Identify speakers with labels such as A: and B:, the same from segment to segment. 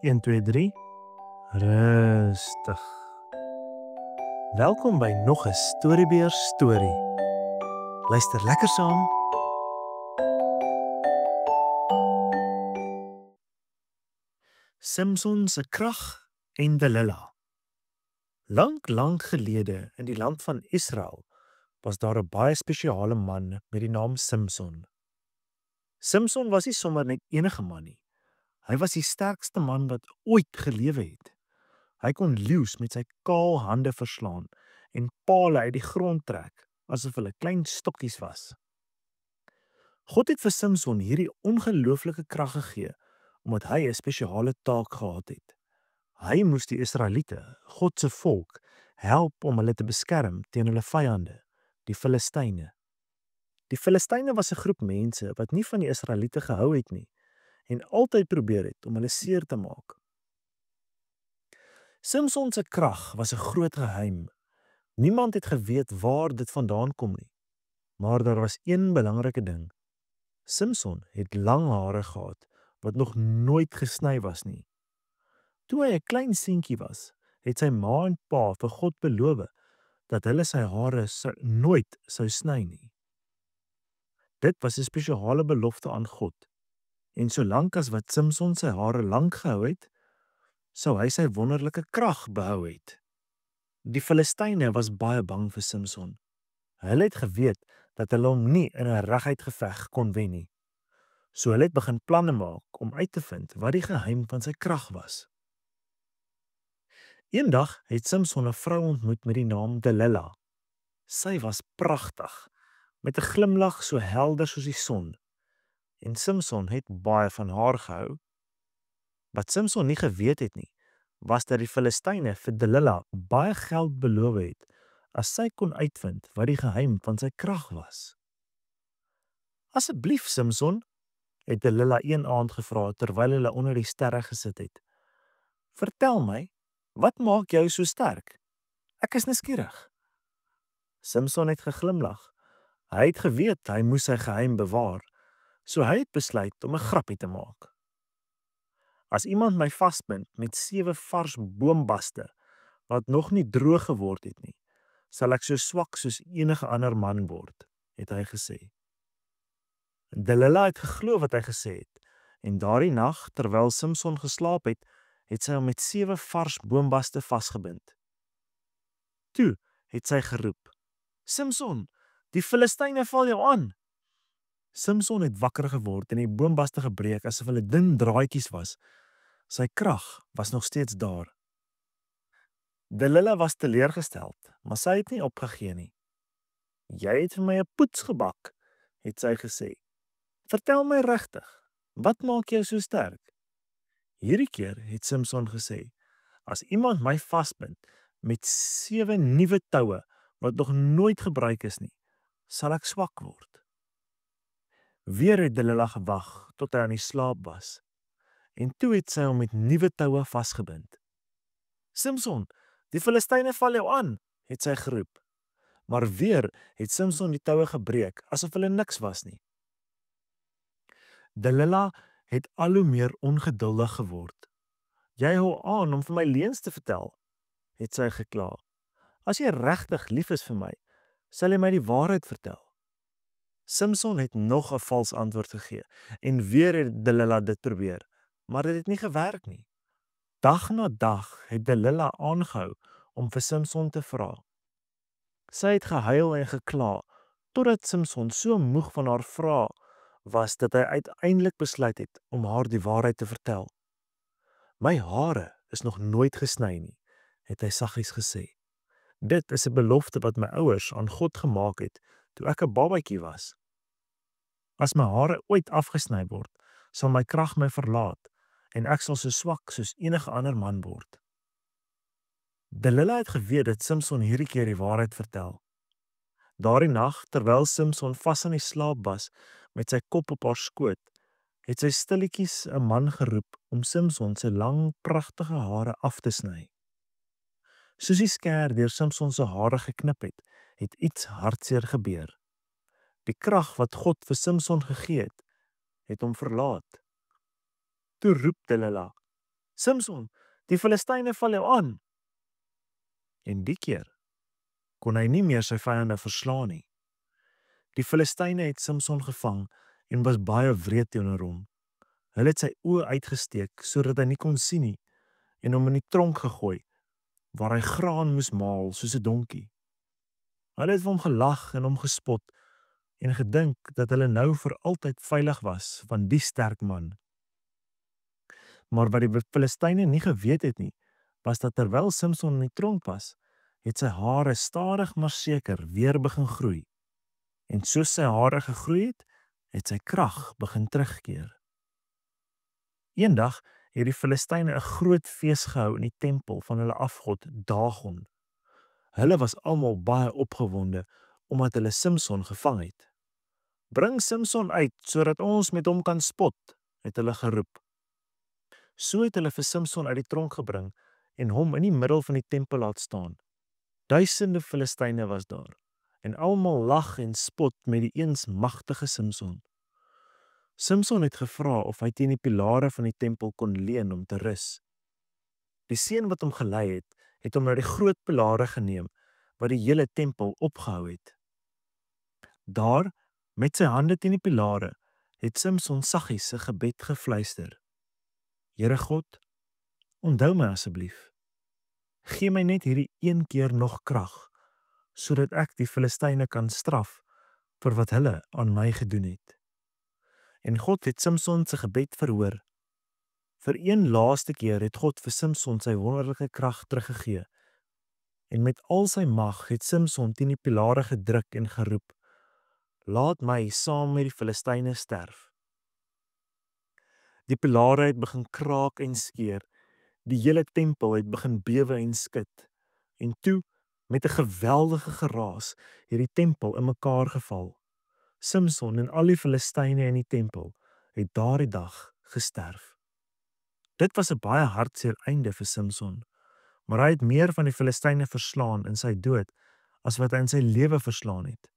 A: 1, 2, 3. Rustig. Welkom by nog 'n Storybeer storie. Luister lekker saam. Samson se krag en Delilah. Lank gelede in die land van Israel was daar 'n baie spesiale man met die naam Samson. Samson was nie sommer net enige man nie. Hy was die sterkste man wat ooit gelewe het. Hy kon leeu's met sy kaal hande verslaan en pale uit die grond trek asof hulle klein stokkies was. God het vir Samson hierdie ongelooflike krag gegee omdat hy 'n spesiale taak gehad het. Hy moes die Israeliete, God se volk, help om hulle te beskerm teen hulle vyande, die Filistyne. Die Filistyne was 'n groep mense wat nie van die Israeliete gehou het nie en altyd probeer het om hulle seer te maak. Samson se krag was 'n groot geheim. Niemand het geweet waar dit vandaan kom nie. Maar daar was een belangrike ding. Samson het lang hare gehad wat nog nooit gesny was nie. Toe hy 'n klein seentjie was, het sy ma en pa vir God beloof dat hulle sy hare nooit sou sny nie. Dit was 'n spesiale belofte aan God. En solank as wat Samson sy hare lank gehou het, sou hy sy wonderlike krag behou het. Die Filistyne was baie bang vir Samson. Hulle het geweet dat hulle hom nie in 'n reguit geveg kon wen nie. So hulle het begin planne maak om uit te vind wat die geheim van sy krag was. Eendag het Samson 'n vrou ontmoet met die naam Delilah. Sy was pragtig, met 'n glimlag so helder soos die son. En Samson het baie van haar gehou. Wat Samson nie geweet het nie, was dat die Filistyne vir Delilah baie geld beloof het as sy kon uitvind wat die geheim van sy krag was. "Asseblief, Samson," het Delilah een aand gevra terwyl hulle onder die sterre gesit het. "Vertel my, wat maak jou so sterk? Ek is nuuskierig." Samson het geglimlag. Hy het geweet hy moes sy geheim bewaar, so hy het besluit om 'n grappie te maak. "As iemand my vasbind met 7 vars boombaste wat nog nie droog geword het nie, sal ek so swak soos enige ander man word," het hy gesê. Delilah het geglo wat hy gesê het, en daardie nag, terwyl Samson geslaap het, het sy hom met 7 vars boombaste vasgebind. Toe het sy geroep, "Samson, die Filistyne val jou aan." Samson het wakker geword en die boombaste gebreek asof hulle dun draadjies was. Sy krag was nog steeds daar. Delilah was teleurgesteld, maar sy het nie opgegee nie. "Jy het vir my 'n poets gebak," het sy gesê. "Vertel my regtig, wat maak jou so sterk?" Hierdie keer het Samson gesê, "As iemand my vasbind met 7 nuwe toue wat nog nooit gebruik is nie, sal ek swak word." Weer het Delilah gewag tot hy aan die slaap was, en toe het sy hom met nuwe toue vasgebind. "Samson, die Filistyne val jou aan," het sy geroep. Maar weer het Samson die toue gebreek asof hulle niks was nie. Delilah het al hoe meer ongeduldig geword. "Jy hou aan om vir my leuns te vertel," het sy gekla. "As jy regtig lief is vir my, sal jy my die waarheid vertel." Samson het nog 'n vals antwoord gegee en weer het Delilah dit probeer, maar dit het nie gewerk nie. Dag na dag het Delilah aangehou om vir Samson te vra. Sy het gehuil en gekla totdat Samson so moeg van haar vrae was dat hy uiteindelik besluit het om haar die waarheid te vertel. "My hare is nog nooit gesny nie," het hy saggies gesê. "Dit is 'n belofte wat my ouers aan God gemaak het toe ek 'n babatjie was. As my hare ooit afgesny word, sal my krag my verlaat en ek sal so swak soos enige ander man word." Delilah het geweet dat Samson hierdie keer die waarheid vertel. Daardie nag, terwyl Samson vas aan die slaap was met sy kop op haar skoot, het sy stilletjies 'n man geroep om Samson se lang, pragtige hare af te sny. Soos die skêr deur Samson se hare geknip het, het iets hartseer gebeur. Die krag wat God vir Samson gegee het hom verlaat. Toe roep Delilah, Simson, die Filistyne val jou aan. En die keer kon hy nie meer sy vyande verslaan nie. Die Filistyne het Simson gevang en was baie wreed teenoor hom. Hulle het sy oë uitgesteek sodat hy nie kon sien nie en hom in die tronk gegooi waar hy graan moes maal soos 'n donkie. Hulle het vir hom gelag en hom gespot en gedink dat hulle nou vir altyd veilig was van die sterk man. Maar wat die Filistyne nie geweet het nie, was dat terwyl Simson in die tronk was, het sy hare stadig maar seker weer begin groei. En soos sy hare gegroei het, het sy krag begin terugkeer. Eendag het die Filistyne 'n groot fees gehou in die tempel van hulle afgod Dagon. Hulle was almal baie opgewonde omdat hulle Simson gevang het. "Bring Simson uit sodat ons met hom kan spot," het hulle geroep. So het hulle vir Simson uit die tronk gebring en hom in die middel van die tempel laat staan. Duisende Filistyne was daar en almal lag en spot met die eens magtige Simson. Simson het gevra of hy teen die pilare van die tempel kon leun om te rus. Die seun wat hom gelei het, het hom na die groot pilare geneem wat die hele tempel opgehou het. Daar, met sy hande teen die pilare, het Simson saggies 'n gebed gefluister. "Here God, onthou my asseblief. Gee my net hierdie een keer nog krag, sodat ek die Filistyne kan straf vir wat hulle aan my gedoen het." En God het Simson se gebed verhoor. Vir een laaste keer het God vir Simson sy wonderlike krag teruggegee. En met al sy mag het Simson teen die pilare gedruk en geroep, "Laat my saam met die Filistyne sterf." Die pilare het begin kraak en skeur. Die hele tempel het begin bewe en skud. En toe, met 'n geweldige geraas, het die tempel in mekaar geval. Simson en al die Filistyne in die tempel het daardie dag gesterf. Dit was 'n baie hartseer einde vir Simson, maar hy het meer van die Filistyne verslaan in sy dood as wat hy in sy lewe verslaan het.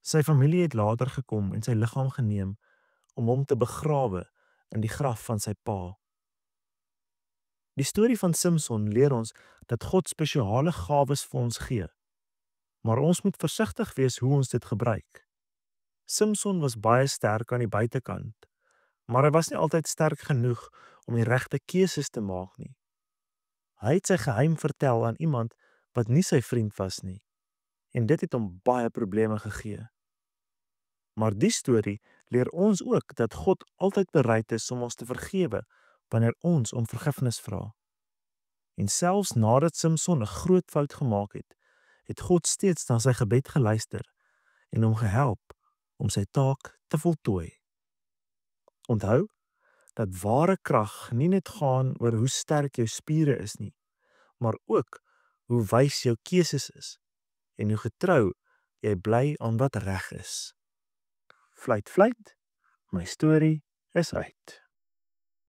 A: Sy familie het later gekom en sy liggaam geneem om hom te begrawe in die graf van sy pa. Die storie van Simson leer ons dat God spesiale gawes vir ons gee, maar ons moet versigtig wees hoe ons dit gebruik. Simson was baie sterk aan die buitekant, maar hy was nie altyd sterk genoeg om die regte keuses te maak nie. Hy het sy geheim vertel aan iemand wat nie sy vriend was nie, en dit het hom baie probleme gegee. Maar die storie leer ons ook dat God altyd bereid is om ons te vergewe wanneer ons om vergifnis vra. En selfs nadat Simson 'n groot fout gemaak het, het God steeds na sy gebed geluister en hom gehelp om sy taak te voltooi. Onthou dat ware krag nie net gaan oor hoe sterk jou spiere is nie, maar ook hoe wys jou keuses is en hoe getrou jy bly aan wat reg is. Fluit, fluit, my storie is uit.